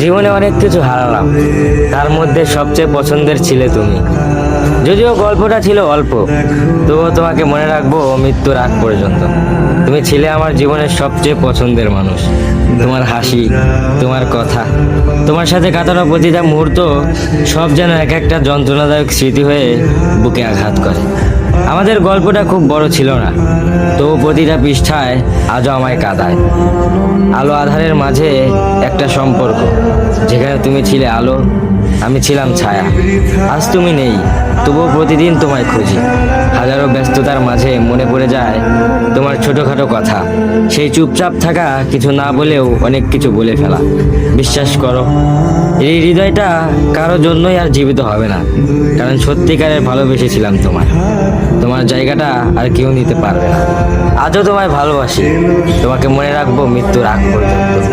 জীবনে অনেক কিছু হারালাম, তার মধ্যে সবচেয়ে পছন্দের ছিলে তুমি। যদিও গল্পটা ছিল অল্প, তবুও তোমাকে মনে রাখবো মৃত্যুর আগ পর্যন্ত। তুমি ছিলে আমার জীবনের সবচেয়ে পছন্দের মানুষ। তোমার হাসি, তোমার কথা, তোমার সাথে কাটানো প্রতিটা মুহূর্ত সব যেন এক একটা যন্ত্রণাদায়ক স্মৃতি হয়ে বুকে আঘাত করে। আমাদের গল্পটা খুব বড় ছিল না, তবু প্রতিটা পৃষ্ঠায় আজও আমায় কাঁদায়। আলো আধারের মাঝে একটা সম্পর্ক, যেখানে তুমি ছিলে আলো, আমি ছিলাম ছায়া। আজ তুমি নেই, তবুও প্রতিদিন তোমায় খুঁজি। হাজারো ব্যস্ততার মাঝে মনে পড়ে যায় তোমার ছোটখাটো কথা, সেই চুপচাপ থাকা, কিছু না বলেও অনেক কিছু বলে ফেলা। বিশ্বাস করো, এই হৃদয়টা কারো জন্যই আর জীবিত হবে না, কারণ সত্যিকারের ভালোবেসেছিলাম তোমায়। তোমার জায়গাটা আর কেউ নিতে পারবে না। আজও তোমায় ভালোবাসি, তোমাকে মনে রাখবো মৃত্যুর আগ পর্যন্ত।